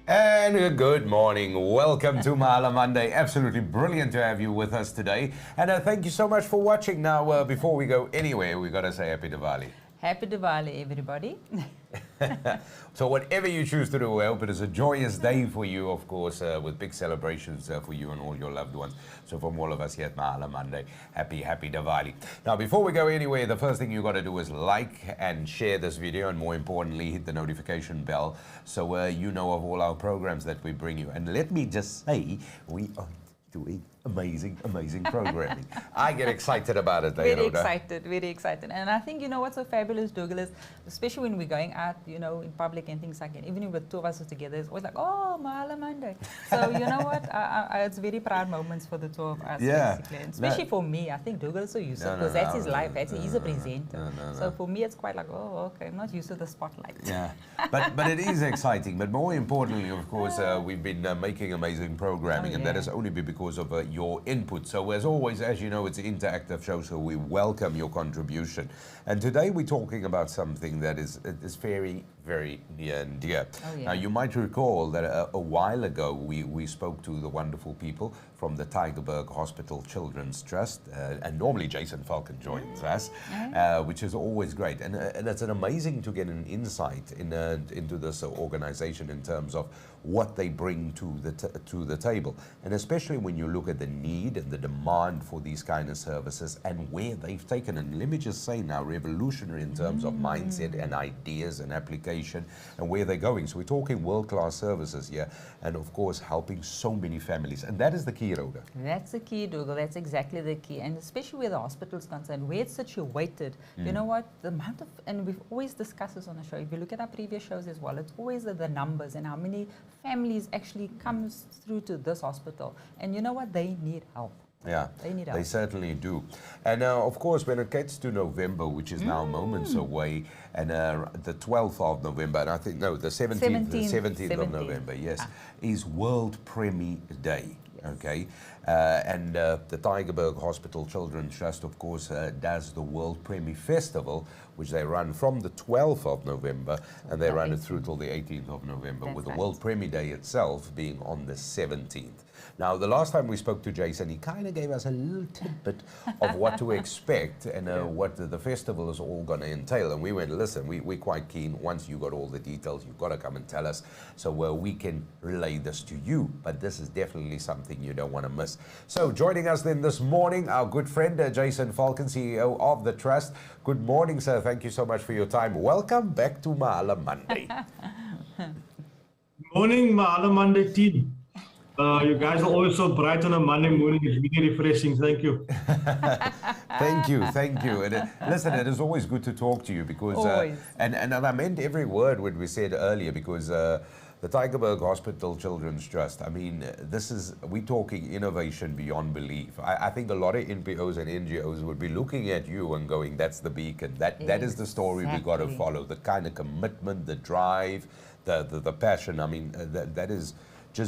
And good morning. Welcome to Mahala Monday. Absolutely brilliant to have you with us today. And thank you so much for watching. Now, before we go anywhere, we got to say Happy Diwali. Happy Diwali, everybody. So whatever you choose to do, I hope it is a joyous day for you, of course, with big celebrations for you and all your loved ones. So from all of us here at Mahala Monday, happy Diwali. Now, before we go anywhere, the first thing you got to do is like and share this video, and more importantly, hit the notification bell so you know of all our programs that we bring you. And let me just say, we are doing amazing programming. I get excited about it. Very excited. And I think, you know, what's so fabulous, Dougal, is especially when we're going out, you know, in public and things like that, even if the two of us are together, it's always like, oh, Mahala Monday. So, you know what, it's very proud moments for the two of us, basically. And especially for me, I think Dougal is so used to it, because that's his life, he's a presenter. So for me, it's quite like, oh, okay, I'm not used to the spotlight. Yeah, but it is exciting. But more importantly, of course, we've been making amazing programming, and that has only been because of your input. So as always, as you know, it's an interactive show, so we welcome your contribution. And today we're talking about something that is very near and dear. Now, you might recall that a while ago we spoke to the wonderful people from the Tygerberg Hospital Children's Trust, and normally Jason Falcon joins us, which is always great. And it's an amazing to get an insight into this organization in terms of what they bring to the table, and especially when you look at the need and the demand for these kind of services and where they've taken, and let me just say now, revolutionary in terms of mindset and ideas and application and where they're going. So we're talking world-class services here, and of course helping so many families, and that is the key, Rhoda. That's the key, Dougal. That's exactly the key, and especially where the hospital's concerned, where it's situated. You know what, the amount of, and we've always discussed this on the show, if you look at our previous shows as well, it's always the numbers and how many families actually comes through to this hospital. And you know what, they need help. Yeah, they need help. They certainly do. And of course, when it gets to November, which is now moments away, and the 12th of November, and I think, no, the 17th of November, yes, is World Preemie Day. Okay, and the Tygerberg Hospital Children's Trust, of course, does the World Preemie Festival, which they run from the 12th of November, and they run it through till the 18th of November, with the World Preemie Day itself being on the 17th. Now, the last time we spoke to Jason, he kind of gave us a little tidbit of what to expect and what the festival is all going to entail. And we went, listen, we're quite keen. Once you got all the details, you've got to come and tell us so we can relay this to you. But this is definitely something you don't want to miss. So joining us then this morning, our good friend, Jason Falcon, CEO of the Trust. Good morning, sir. Thank you so much for your time. Welcome back to Mahala Monday. Morning, Mahala Monday team. You guys are always so bright on a Monday morning. It's really refreshing. Thank you. Thank you. And listen, it is always good to talk to you because, and I meant every word what we said earlier, because the Tygerberg Hospital Children's Trust, I mean, we're talking innovation beyond belief. I think a lot of NPOs and NGOs would be looking at you and going, that's the beacon. That is the story we got to follow. The kind of commitment, the drive, the passion. I mean, that is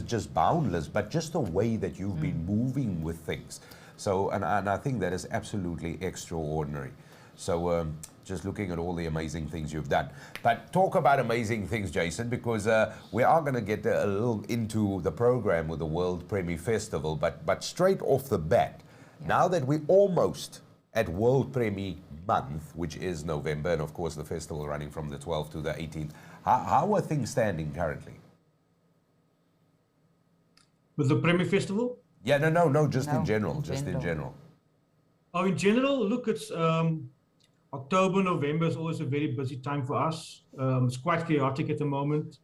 just boundless, but just the way that you've been moving with things. So, and I think that is absolutely extraordinary. So just looking at all the amazing things you've done. But talk about amazing things, Jason, because we are going to get a little into the program with the World Preemie Festival, but straight off the bat, now that we're almost at World Preemie Month, which is November, and of course the festival running from the 12th to the 18th, how are things standing currently? With the Preemie Festival? Yeah, no, just in general. Oh, in general, look, it's October, November is always a very busy time for us. It's quite chaotic at the moment.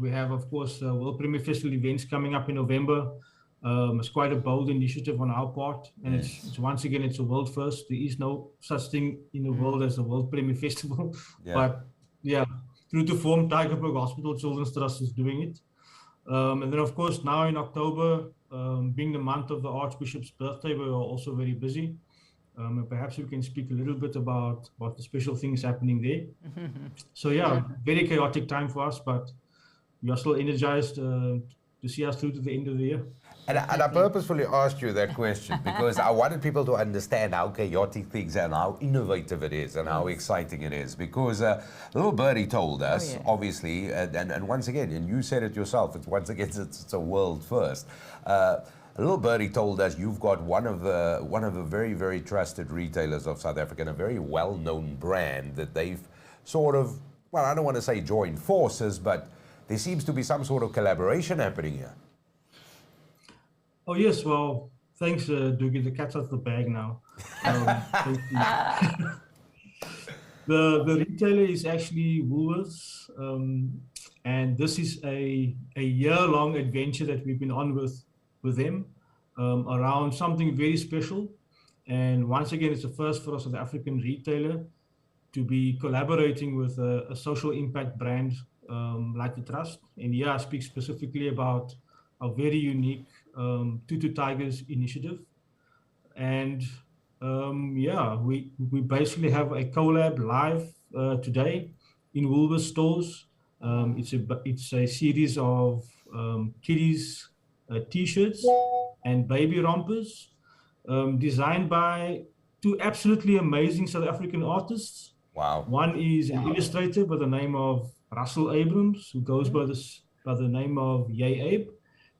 We have, of course, World Preemie Festival events coming up in November. It's quite a bold initiative on our part, and it's once again, it's a world first. There is no such thing in the world as the World Preemie Festival, but yeah, true to form, Tygerberg Hospital Children's Trust is doing it. And then, of course, now in October, being the month of the Archbishop's birthday, we are also very busy. And perhaps we can speak a little bit about the special things happening there. So yeah, very chaotic time for us, but we are still energized to see us through to the end of the year. And I purposefully asked you that question because I wanted people to understand how chaotic things are and how innovative it is and how exciting it is. Because little birdie told us, obviously, and once again, and you said it yourself, it's a world first. A little birdie told us you've got one of the very, very trusted retailers of South Africa, and a very well-known brand that they've sort of, well, I don't want to say joined forces, but there seems to be some sort of collaboration happening here. Oh yes, well, thanks, Doogie. The cat's out of the bag now. The retailer is actually Woolworths, and this is a year-long adventure that we've been on with them around something very special. And once again, it's the first for a South African retailer to be collaborating with a social impact brand like the Trust. And here I speak specifically about a very unique Tutu Tigers initiative. And we basically have a collab live today in Woolworths stores. It's a series of kiddies t-shirts and baby rompers designed by two absolutely amazing South African artists. Wow. One is an illustrator by the name of Russell Abrams, who goes by the name of Yay Abe.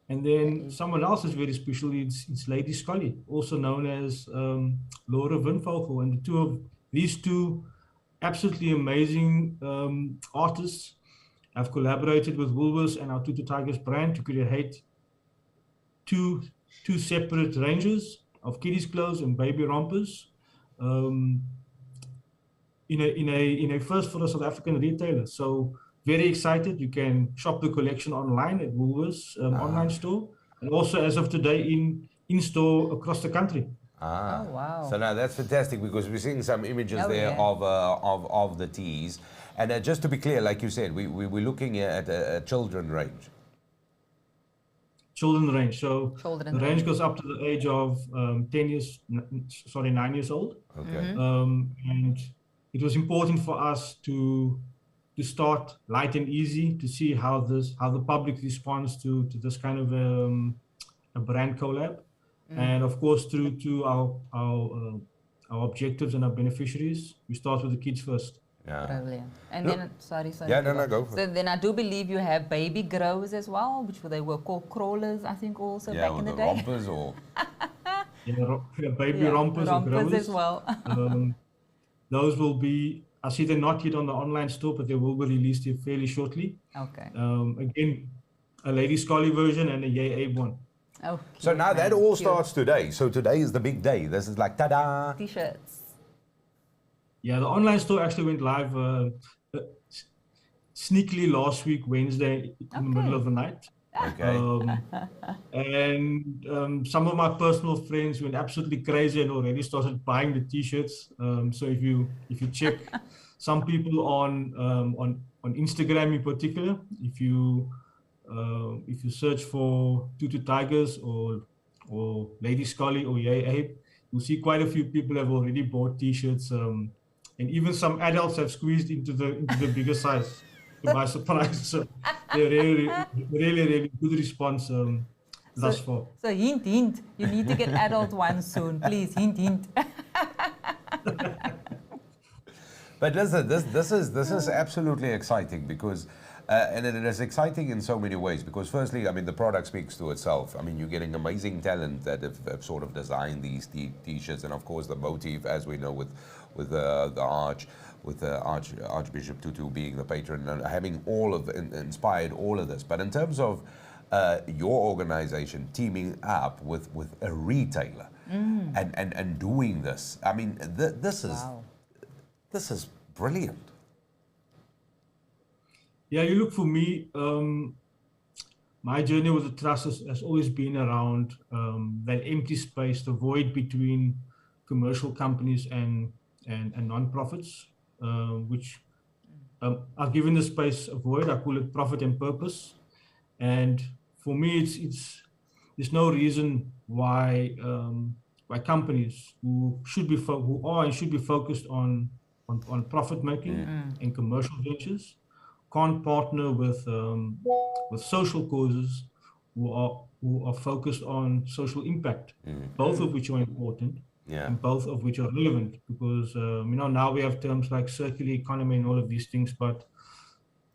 And then someone else is very special. It's Lady Scully, also known as Laura Winvogel. And these two absolutely amazing artists have collaborated with Woolworths and our Tutu Tigers brand to create two separate ranges of kiddies clothes and baby rompers. In a first for a South African retailer. So very excited. You can shop the collection online at Woolworths online store, and also as of today in store across the country. Oh wow! So now that's fantastic because we're seeing some images of the tees, and just to be clear, like you said, we're looking at a children range. Children range. So the range goes up to the age of 9 years old. Okay. And it was important for us to start light and easy to see how the public responds to this kind of a brand collab, and of course through to our objectives and our beneficiaries. We start with the kids first. Yeah. Brilliant. And then sorry. Yeah, no, go for it. So then I do believe you have baby grows as well, which they were called crawlers, I think, also back in the day. Rompers or baby rompers or growers as well. Those will be, I see they're not yet on the online store, but they will be released here fairly shortly. Okay. Again, a Lady Scully version and a Yay Abe one. Oh, so now that all starts today. So today is the big day. This is like ta-da. T-shirts. Yeah, the online store actually went live sneakily last week, Wednesday, in the middle of the night. Okay. And some of my personal friends went absolutely crazy and already started buying the t-shirts. So if you check some people on Instagram in particular, if you search for Tutu Tigers or Lady Scully or Yay Abe, you'll see quite a few people have already bought t-shirts, and even some adults have squeezed into the bigger size. To my surprise, so they're really good response thus far. So hint, you need to get adult ones soon, please. Hint. But listen, this is absolutely exciting because, and it is exciting in so many ways. Because firstly, I mean, the product speaks to itself. I mean, you're getting amazing talent that have sort of designed these t-shirts, and of course the motif, as we know, with the Archbishop Tutu being the patron and having inspired all of this. But in terms of your organization teaming up with a retailer and doing this, I mean, this is brilliant. Yeah, you look, for me, my journey with the Trust has always been around that empty space, the void between commercial companies and non-profits, which I've given the space a void. I call it profit and purpose. And for me, there's no reason why companies who are and should be focused on profit making and commercial ventures can't partner with social causes who are focused on social impact, both of which are important, and both of which are relevant, because now we have terms like circular economy and all of these things, but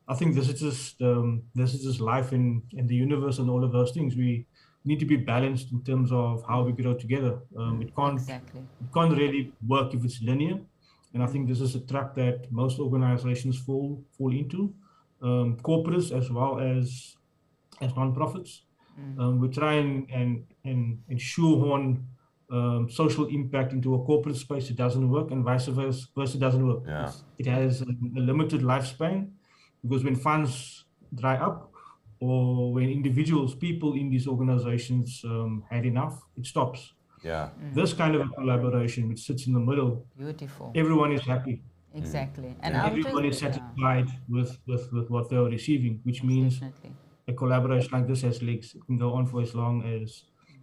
I think this is just life in the universe and all of those things. We need to be balanced in terms of how we grow together. It can't really work if it's linear, and I think this is a trap that most organizations fall into, corporates as well as non-profits. We try and shoehorn social impact into a corporate space. It doesn't work, and vice versa doesn't work. It has a limited lifespan, because when funds dry up, or when people in these organizations had enough, it stops. This kind of a collaboration, which sits in the middle, beautiful. Everyone is happy. Exactly, and everyone is satisfied with what they are receiving, which means a collaboration like this has legs. It can go on for as long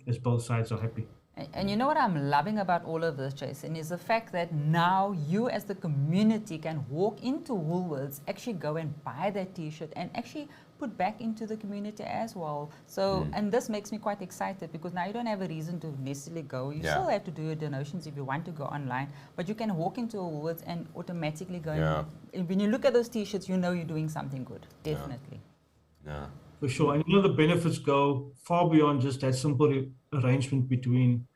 as both sides are happy. And you know what I'm loving about all of this, Jason, is the fact that now you as the community can walk into Woolworths, actually go and buy that T-shirt and actually put back into the community as well. So, and this makes me quite excited, because now you don't have a reason to necessarily go. You still have to do your donations if you want to go online, but you can walk into a Woolworths and automatically go. And when you look at those T-shirts, you know you're doing something good, definitely. For sure, and the benefits go far beyond just that simple arrangement between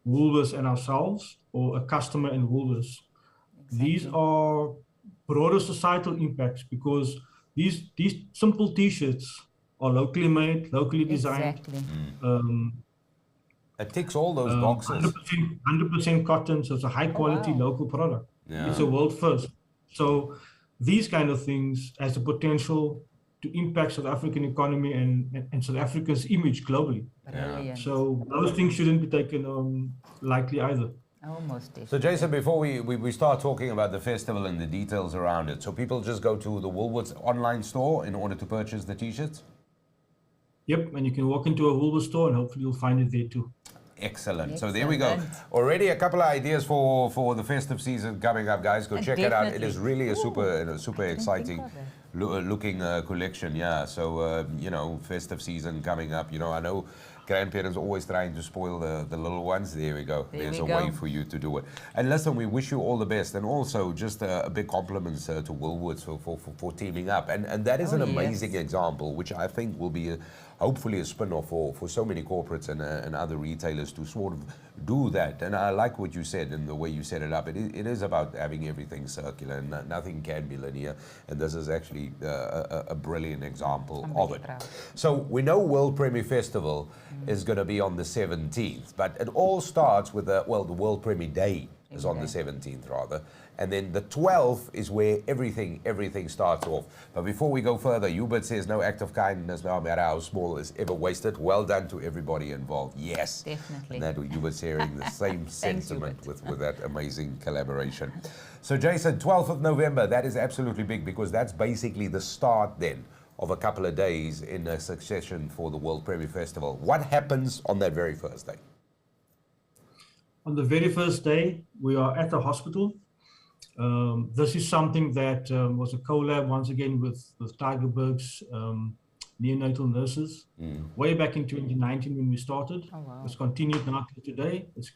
Woolworths and ourselves, or a customer and Woolworths. These are broader societal impacts, because these simple T-shirts are locally made, locally designed. It ticks all those boxes. 100% cotton, so it's a high quality local product. It's a world first. So these kind of things has the potential to impact South African economy and South Africa's image globally. So those things shouldn't be taken lightly either. Almost definitely. So Jason, before we start talking about the festival and the details around it, so people just go to the Woolworths online store in order to purchase the T-shirts? Yep, and you can walk into a Woolworths store and hopefully you'll find it there too. Excellent. So there we go. Already a couple of ideas for the festive season coming up, guys. Go check it out. It is really a super exciting looking collection. So festive season coming up. I know grandparents always trying to spoil the little ones. There we go. There's a way for you to do it. And listen, we wish you all the best, and also just a big compliments to Woolworths for teaming up. And that is an amazing example, which I think will be hopefully a spin-off for so many corporates and other retailers to sort of do that. And I like what you said and the way you set it up. It is about having everything circular, and nothing can be linear. And this is actually a brilliant example of it. So we know World Preemie Festival is going to be on the 17th, but it all starts with the World Preemie Day is on the 17th rather. And then the 12th is where everything starts off. But before we go further, Hubert says no act of kindness, no matter how small, is ever wasted. Well done to everybody involved. Yes. Definitely. And that Hubert's sharing the same sentiment with that amazing collaboration. So Jason, 12th of November, that is absolutely big, because that's basically the start then of a couple of days in a succession for the World Preemie Festival. What happens on that very first day? On the very first day, we are at the hospital. This is something that was a collab once again with Tygerberg's neonatal nurses way back in 2019 when we started. It's continued now to today. It's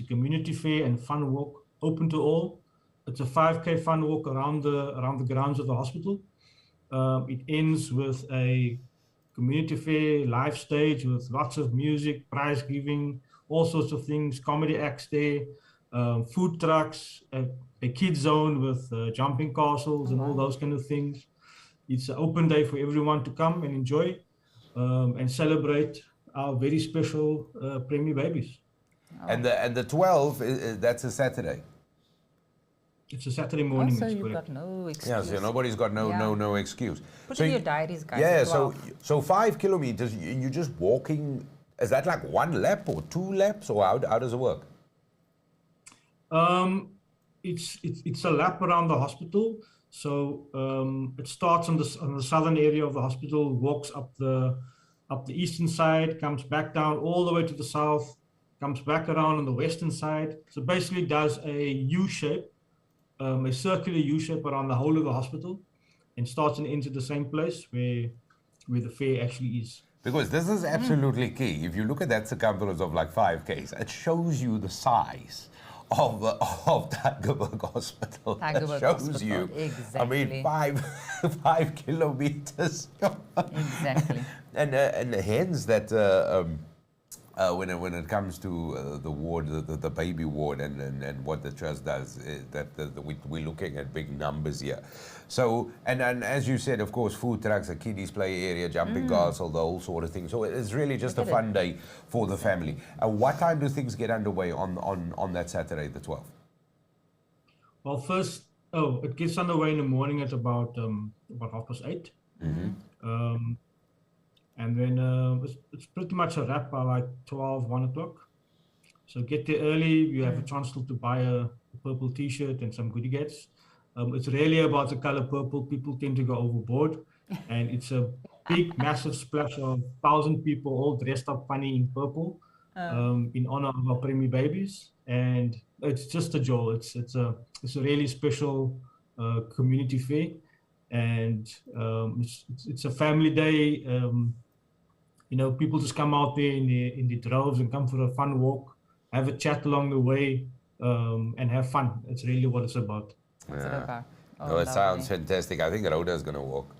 a community fair and fun walk, open to all. It's a 5K fun walk around the grounds of the hospital. It ends with a community fair, live stage with lots of music, prize giving, all sorts of things, comedy acts there, food trucks, a kids zone with jumping castles and all those kind of things. It's an open day for everyone to come and enjoy and celebrate our very special Preemie babies. And the 12th, that's a Saturday. It's a Saturday morning. So you've got no excuse. Yeah, so nobody's got no excuse. Put in your diaries, guys. Yeah, so 5 kilometers, you're just walking. Is that like 1 lap or 2 laps, or how does it work? It's a lap around the hospital. So it starts on the southern area of the hospital, walks up the eastern side, comes back down all the way to the south, comes back around on the western side. So basically does a U-shape, a circular U-shape around the whole of the hospital, and starts and ends at the same place where the fair actually is. Because this is absolutely key. If you look at that circumference of like 5Ks, it shows you the size of Tygerberg Hospital. Tygerberg It shows Hospital, you, exactly. I mean, 5 kilometers. Exactly. And hence that when it comes to the ward, the baby ward, and what the trust does, we're looking at big numbers here. So, and as you said, of course, food trucks, a kiddies play area, jumping castle, the whole sort of thing. So it's really just a fun day for the family. What time do things get underway on that Saturday, the 12th? Well, first, it gets underway in the morning at about 8:30. And then it's pretty much a wrap by like 12, 1 o'clock. So get there early. You have a chance to buy a purple T-shirt and some goodie gets. It's really about the color purple. People tend to go overboard. And it's a big, massive splash of 1,000 people all dressed up funny in purple in honor of our Preemie babies. And it's just a joy. It's a really special community fair. And it's a family day. People just come out there in the droves and come for a fun walk, have a chat along the way, and have fun. It's really what it's about. Yeah. It sounds fantastic. I think Rhoda's going to walk.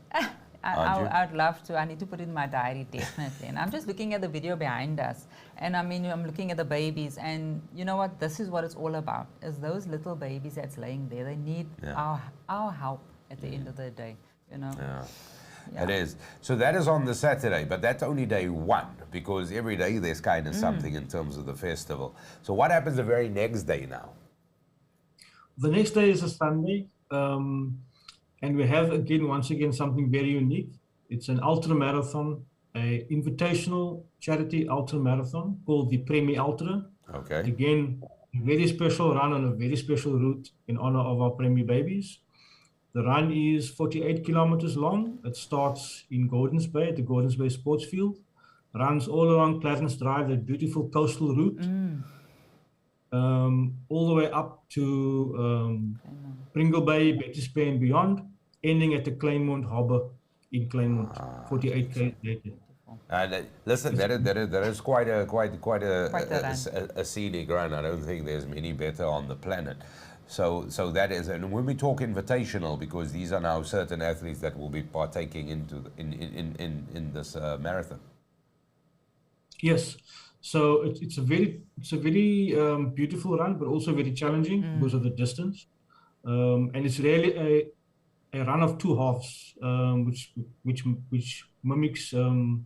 I'd love to. I need to put it in my diary, definitely. And I'm just looking at the video behind us. And I mean, I'm looking at the babies. And you know what? This is what it's all about, is those little babies that's laying there. They need our help at the end of the day, Yeah. It is. So that is on the Saturday, but that's only day one, because every day there's kind of something in terms of the festival. So what happens the very next day now? The next day is a Sunday, and we have once again something very unique. It's an ultra marathon, a invitational charity ultra marathon called the Preemie Ultra. Okay. Again, a very special run on a very special route in honor of our Preemie babies. The run is 48 kilometers long. It starts in Gordons Bay, at the Gordons Bay Sports Field, runs all around Clarence Drive, that beautiful coastal route, all the way up to Pringle Bay, Betty's Bay and beyond, ending at the Claymont Harbour in Claymont, 48 km later. Listen, that is quite a scenic run. I don't think there's many better on the planet. So that is, and when we talk invitational, because these are now certain athletes that will be partaking in this marathon. Yes, so it's a very beautiful run, but also very challenging because of the distance, and it's really a run of two halves, which mimics the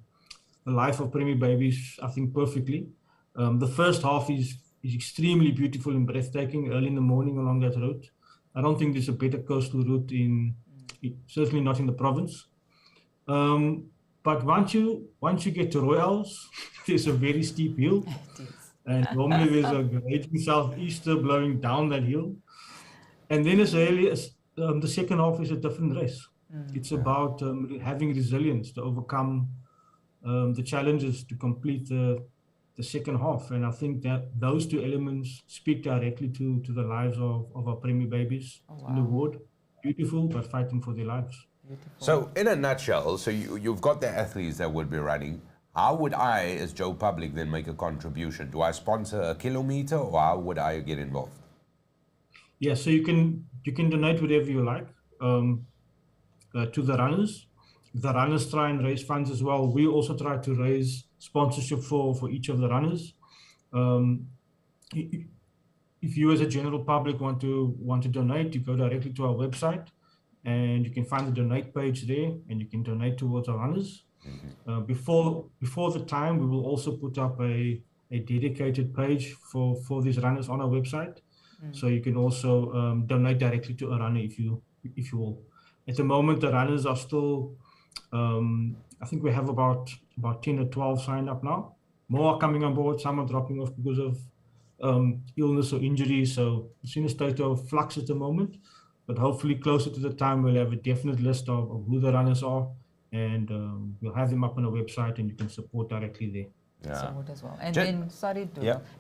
life of Preemie babies, I think, perfectly. The first half is extremely beautiful and breathtaking early in the morning along that route. I don't think there's a better coastal route certainly not in the province. But once you get to Royals, there's a very steep hill, and normally there's a raging southeaster blowing down that hill. And then it's really the second half is a different race. It's about having resilience to overcome the challenges to complete the second half. And I think that those two elements speak directly to the lives of our Preemie babies in the ward. Beautiful, but fighting for their lives. Beautiful. So in a nutshell, so you've got the athletes that would be running. How would I, as Joe Public, then make a contribution? Do I sponsor a kilometer, or how would I get involved? Yeah, so you can donate whatever you like to the runners. The runners try and raise funds as well. We also try to raise sponsorship for each of the runners. If you as a general public want to donate, you go directly to our website, and you can find the donate page there, and you can donate towards our runners. Before the time, we will also put up a dedicated page for these runners on our website, so you can also donate directly to a runner if you will. At the moment, the runners are still, I think we have about 10 or 12 signed up now. More are coming on board. Some are dropping off because of illness or injury. So it's in a state of flux at the moment. But hopefully closer to the time, we'll have a definite list of who the runners are. And we'll have them up on the website, and you can support directly there. Yeah. Support as well. And then, sorry,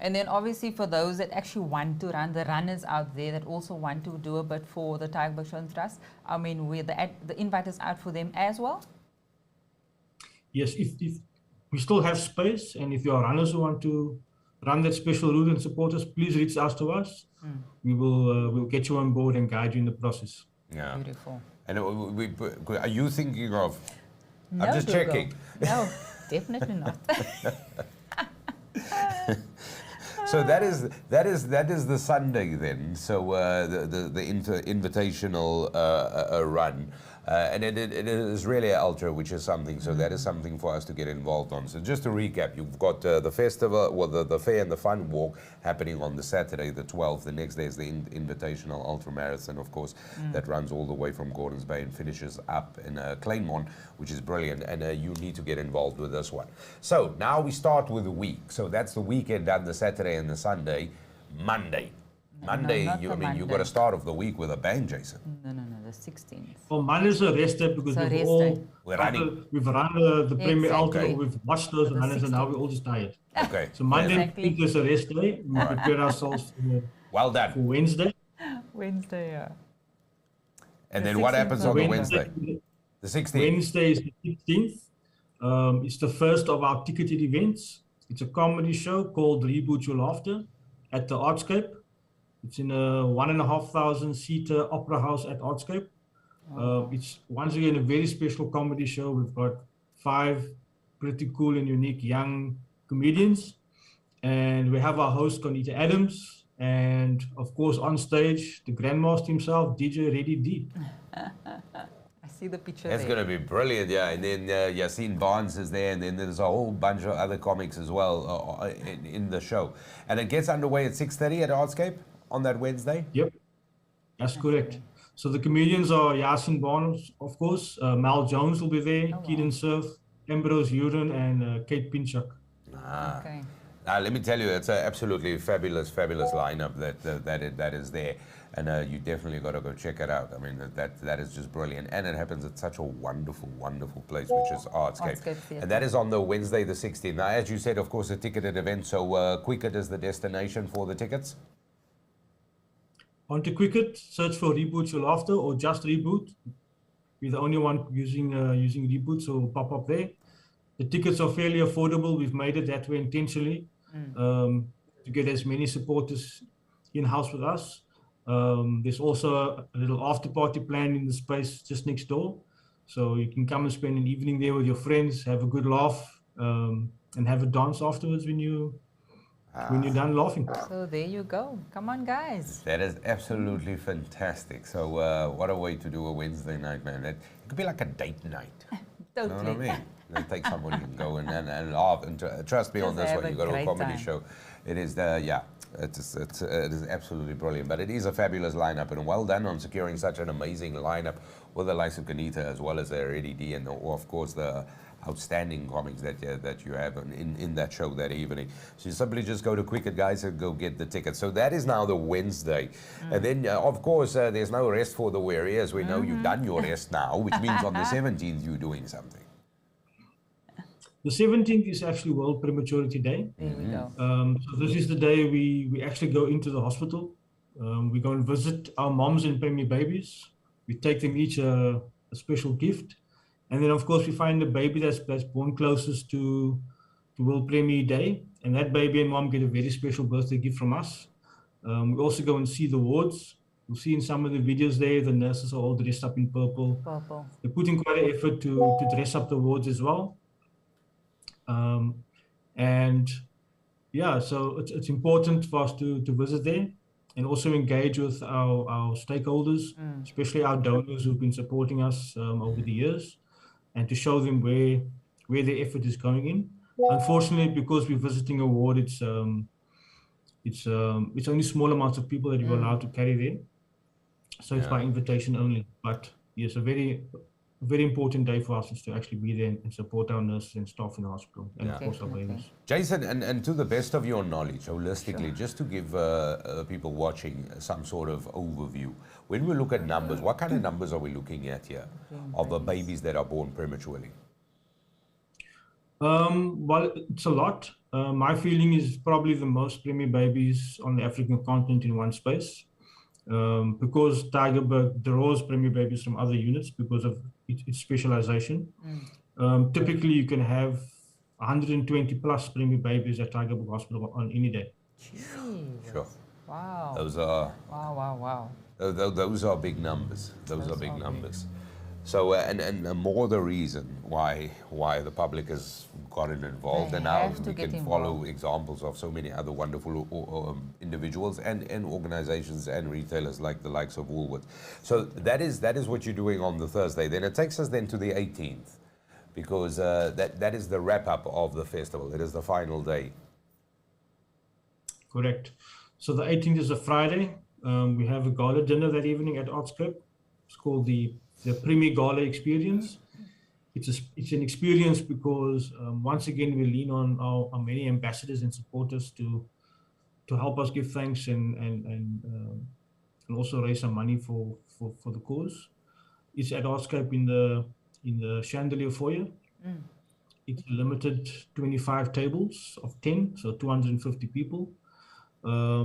and then obviously for those that actually want to run, the runners out there that also want to do a bit for the Tygerberg Children's Trust, I mean, the invite is out for them as well? Yes, if we still have space, and if you are runners who want to run that special route and support us, please reach out to us. We'll get you on board and guide you in the process. Yeah. Beautiful. And are you thinking of? No, I'm just checking. No, definitely not. So that is the Sunday then. So the invitational run, and it is really an ultra, which is something. So that is something for us to get involved on. So just to recap, you've got the festival, well, the fair and the fun walk happening on the Saturday, the 12th. The next day is the invitational ultra marathon, of course, that runs all the way from Gordons Bay and finishes up in Claremont, which is brilliant. And you need to get involved with this one. So now we start with the week. So that's the weekend, and the Saturday and the Sunday. Monday, you've got to start off the week with a bang, Jason. No, the 16th. Well, Monday is a rest day because We're running. We've run the Premier Ultra, we've watched those runners, and now we're all just tired. Okay. So Monday is a rest day. We prepare ourselves Well done. for Wednesday. Wednesday, yeah. And The then what 16th happens on the Wednesday? The 16th. Wednesday is the 16th. It's the first of our ticketed events. It's a comedy show called Reboot Your Laughter at the Artscape. It's in a 1,500-seater opera house at Artscape. It's once again a very special comedy show. We've got 5 pretty cool and unique young comedians. And we have our host, Conita Adams. And of course, on stage, the Grandmaster himself, DJ Reddy D. I see the picture. That's going to be brilliant, yeah. And then Yassine Barnes is there, and then there's a whole bunch of other comics as well in the show. And it gets underway at 6:30 at Artscape on that Wednesday? Yep, that's correct. So the comedians are Yassine Barnes, of course, Mal Jones will be there, Keenan Surf, Ambrose Uren, and Kate Pinchuk. Okay. Let me tell you, it's an absolutely fabulous lineup that is there. And you definitely got to go check it out. I mean, that is just brilliant. And it happens at such a wonderful place, which is Artscape. And that is on the Wednesday, the 16th. Now, as you said, of course, a ticketed event. So Quicket is the destination for the tickets? Onto Quicket, search for Reboot Your Laughter or just Reboot. We're the only one using Reboot, so it'll pop up there. The tickets are fairly affordable. We've made it that way intentionally to get as many supporters in-house with us. There's also a little after party planned in the space just next door. So you can come and spend an evening there with your friends, have a good laugh, and have a dance afterwards when you're done laughing. So there you go. Come on, guys. That is absolutely fantastic. So what a way to do a Wednesday night, man. It could be like a date night. Totally. You know what I mean? You take somebody and go and laugh. And trust me on this one, you go to a comedy show. It is it is absolutely brilliant. But it is a fabulous lineup, and well done on securing such an amazing lineup with the likes of Ganita as well as Eddie D and of course the outstanding comics that you have in that show that evening. So you simply just go to Quicket, guys, and go get the tickets. So that is now the Wednesday. And then, of course, there's no rest for the weary, as we know you've done your rest now, which means on the 17th you're doing something. The 17th is actually World Prematurity Day. There we go. So this is the day we actually go into the hospital. We go and visit our moms and preemie babies. We take them each a special gift. And then, of course, we find the baby that's born closest to World Preemie Day. And that baby and mom get a very special birthday gift from us. We also go and see the wards. You'll see in some of the videos there, the nurses are all dressed up in purple. They put in quite an effort to dress up the wards as well. And yeah, so it's important for us to visit there and also engage with our stakeholders, especially our donors who've been supporting us over the years, and to show them where their effort is going in. Unfortunately, because we're visiting a ward, it's only small amounts of people that you're allowed to carry there. So it's by invitation only. But yes, a very important day for us is to actually be there and support our nurses and staff in the hospital, and of course our babies. Jason, and to the best of your knowledge, holistically, just to give people watching some sort of overview, when we look at numbers, what kind of numbers are we looking at here of the babies that are born prematurely? Well, it's a lot. My feeling is probably the most preemie babies on the African continent in one space. Because Tygerberg draws preemie babies from other units because of its specialization. Typically, you can have 120 plus preemie babies at Tygerberg Hospital on any day. Jeez. Sure. Wow. Those are Wow. those are big numbers. Those are big numbers. So and more the reason why the public has gotten involved, They and now have to we get can follow examples of so many other wonderful individuals and organizations and retailers like the likes of Woolworths. So that is what you're doing on the Thursday. Then it takes us then to the 18th, because that is the wrap up of the festival. It is the final day. Correct. So the 18th is a Friday. We have a gala dinner that evening at Artscape. It's called the Preemie Gala Experience. It's an experience because once again we lean on our many ambassadors and supporters to help us give thanks and also raise some money for the cause. It's at Artscape in the Chandelier foyer. It's a limited 25 tables of 10, so 250 people.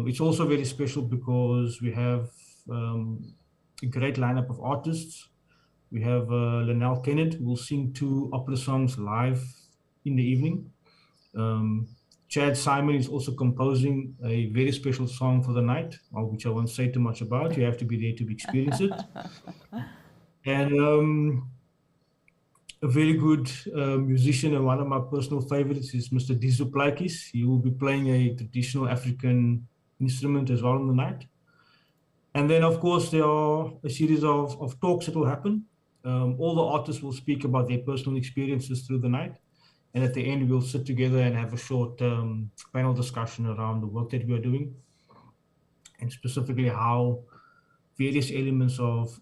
It's also very special because we have a great lineup of artists. We have Linnell Kennett, who will sing 2 opera songs live in the evening. Chad Simon is also composing a very special song for the night, which I won't say too much about. You have to be there to experience it. And a very good musician, and one of my personal favorites is Mr. Dizu Plaikis. He will be playing a traditional African instrument as well in the night. And then, of course, there are a series of talks that will happen. All the artists will speak about their personal experiences through the night. And at the end, we'll sit together and have a short panel discussion around the work that we are doing, and specifically how various elements of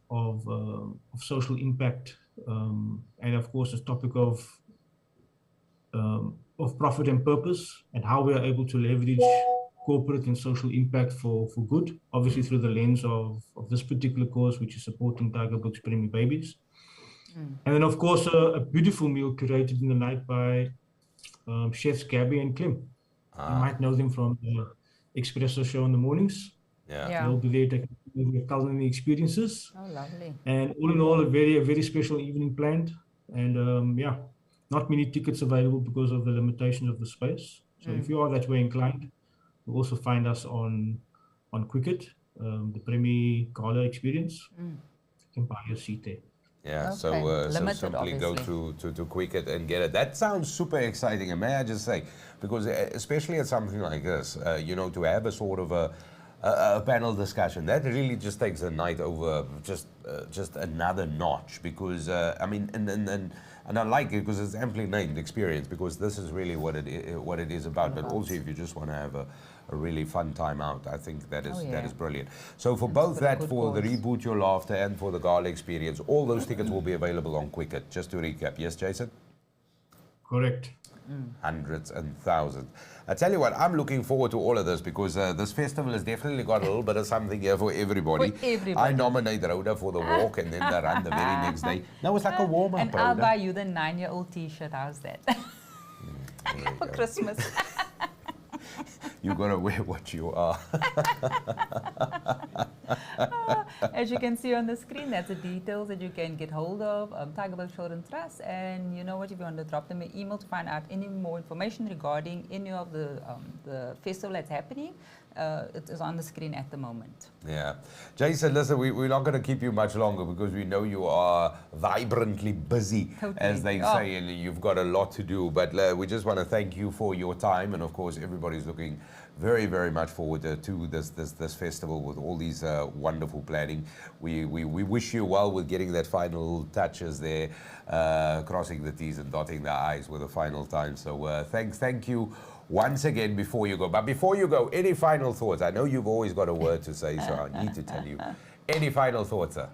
social impact, and of course, the topic of profit and purpose, and how we are able to leverage corporate and social impact for good, obviously through the lens of this particular cause, which is supporting Tygerberg's preemie babies. And then, of course, a beautiful meal curated in the night by chefs Gabby and Clem. You might know them from the Espresso show in the mornings. Yeah. They'll be there taking their culinary experiences. Oh, lovely. And all in all, a very special evening planned. And not many tickets available because of the limitations of the space. So if you are that way inclined, you'll also find us on Quicket, the Preemie Gala Experience. You can buy your seat there. Yeah, Okay. so Limited, simply go obviously. to Quicket and get it. That sounds super exciting, and may I just say, because especially at something like this, to have a sort of a panel discussion, that really just takes the night over just another notch. Because and I like it because it's amply named experience, because this is really what it is about. But also, if you just want to have a really fun time out, I think that is brilliant. So for both that, for the Reboot Your Laughter and for the Gala Experience, all those tickets will be available on Quicket. Just to recap, yes, Jason? Correct. Hundreds and thousands. I tell you what, I'm looking forward to all of this, because this festival has definitely got a little bit of something here for everybody. I nominate Rhoda for the walk, and then the run the very next day. That was like a warm-up, And I'll buy you the 9-year-old t-shirt. How's that? For Christmas. You gotta wear what you are. As you can see on the screen, that's the details that you can get hold of Tygerberg Children's Trust. And you know what, if you want to drop them an email to find out any more information regarding any of the festival that's happening, it is on the screen at the moment. Yeah. Jason, listen, we're not going to keep you much longer, because we know you are vibrantly busy, as they say, and you've got a lot to do. But we just want to thank you for your time. And of course, everybody's looking very, very much forward to this festival with all these wonderful planning. We wish you well with getting that final touches there, crossing the T's and dotting the I's with the final time. So thank you once again before you go. But before you go, any final thoughts? I know you've always got a word to say, so I need to tell you. Any final thoughts, sir?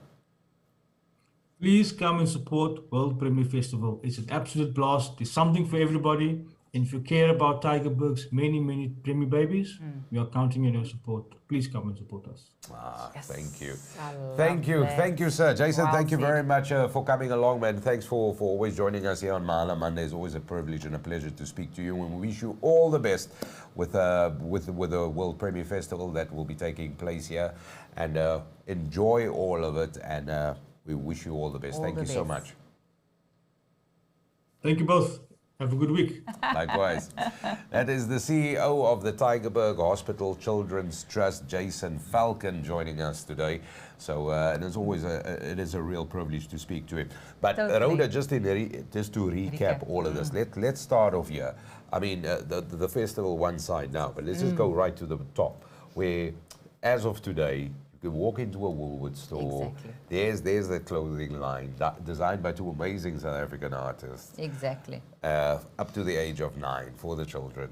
Please come and support World Preemie Festival. It's an absolute blast. There's something for everybody. And if you care about Tygerberg's many preemie babies, we are counting on your support. Please come and support us. Yes. Thank you. That. Thank you, sir. Jason, Well thank you said. very much for coming along, man. Thanks for always joining us here on Mahala Monday. It's always a privilege and a pleasure to speak to you. And we wish you all the best with the World Preemie Festival that will be taking place here. And enjoy all of it. And we wish you all the best. Thank you so much. Thank you both. Have a good week. Likewise. That is the CEO of the Tygerberg Hospital Children's Trust, Jason Falcon, joining us today. So, and as always, it is a real privilege to speak to him. But Rhoda, just to recap all of this, let's start off here. I mean, the festival one side now, but let's just go right to the top, where as of today, you can walk into a Woolworths store. Exactly. There's the clothing line designed by two amazing South African artists. Exactly. Up to the age of 9 for the children.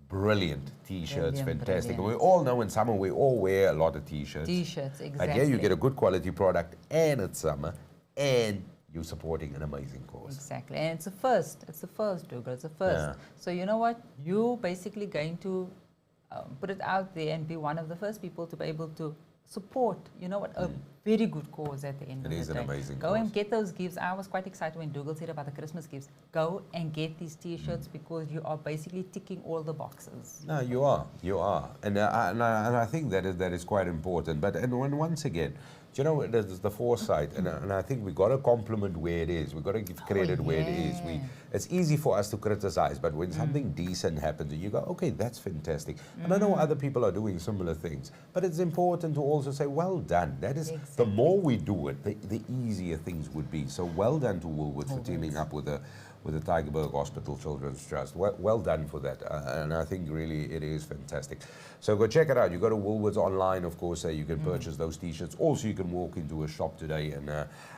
Brilliant T-shirts, fantastic. Brilliant. We all know in summer we all wear a lot of T-shirts. T-shirts, exactly. But here you get a good quality product, and it's summer, and you're supporting an amazing cause. Exactly, and it's a first. It's the first, Dougal. It's a first. Yeah. So you know what? You're basically going to put it out there and be one of the first people to be able to support, you know what, a very good cause at the end of the day. It is an amazing cause. Go and get those gifts. I was quite excited when Dougal said about the Christmas gifts. Go and get these T-shirts because you are basically ticking all the boxes. No, you are. And I think that is quite important. But once again, you know, there's the foresight, and I think we got to compliment where it is. We got to give credit where it is. It's easy for us to criticize, but when something decent happens, you go, okay, that's fantastic. And I know other people are doing similar things, but it's important to also say, well done. That is, the more we do it, the easier things would be. So well done to Woolworths for teaming up with the Tygerberg Hospital Children's Trust. Well done for that. And I think really it is fantastic. So go check it out. You go to Woolworths online, of course, you can purchase those T-shirts. Also, you can walk into a shop today and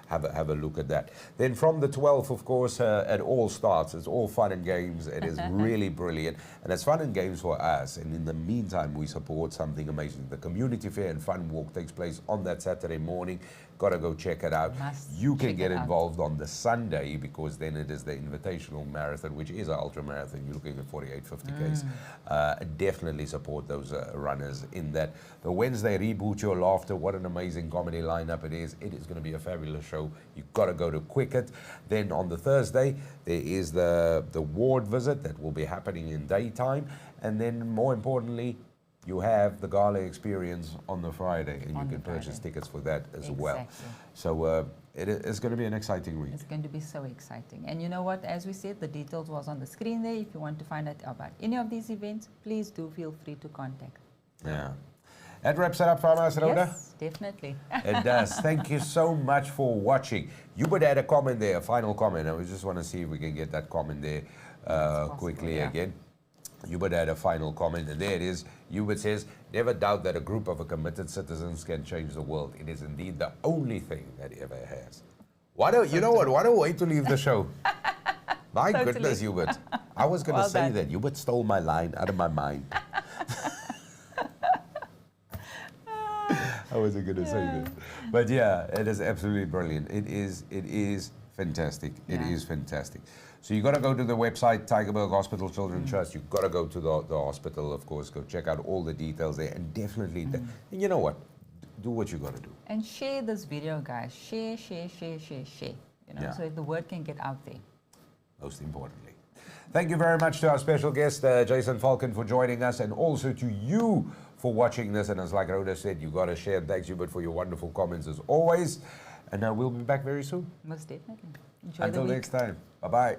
have a look at that. Then from the 12th, of course, it all starts. It's all fun and games. It is really brilliant. And it's fun and games for us. And in the meantime, we support something amazing. The community fair and fun walk takes place on that Saturday morning. Got to go check it out. You can get involved on the Sunday because then it is the invitational marathon, which is an ultra marathon. You're looking at 48, 50 Ks. Definitely support those runners in that. The Wednesday, Reboot Your Laughter. What an amazing comedy lineup it is. It is going to be a fabulous show. You've got to go to Quicket. Then on the Thursday, there is the ward visit that will be happening in daytime. And then more importantly, you have the gala experience on the Friday, and you can purchase tickets for that as well. So it is going to be an exciting week. It's going to be so exciting. And you know what? As we said, the details was on the screen there. If you want to find out about any of these events, please do feel free to contact. Yeah. That wraps it up for us, Rhoda? Yes, definitely. It does. Thank you so much for watching. You would add a comment there, a final comment. I just want to see if we can get that comment there quickly again. Hubert had a final comment, and there it is. Hubert says, never doubt that a group of committed citizens can change the world. It is indeed the only thing that ever has. You know what? What a way to leave the show. My goodness, Hubert. I was going to say that. Hubert stole my line out of my mind. I wasn't going to say that. But yeah, it is absolutely brilliant. It is fantastic. It is fantastic. So you got to go to the website, Tygerberg Hospital Children's Trust. You've got to go to the hospital, of course. Go check out all the details there, and definitely, and you know what? Do what you got to do. And share this video, guys. Share. You know, so the word can get out there. Most importantly. Thank you very much to our special guest, Jason Falcon, for joining us, and also to you for watching this. And as like Rhoda said, you got to share. Thanks, Hubert, for your wonderful comments as always. And we'll be back very soon. Most definitely. Enjoy Until next time. Bye-bye.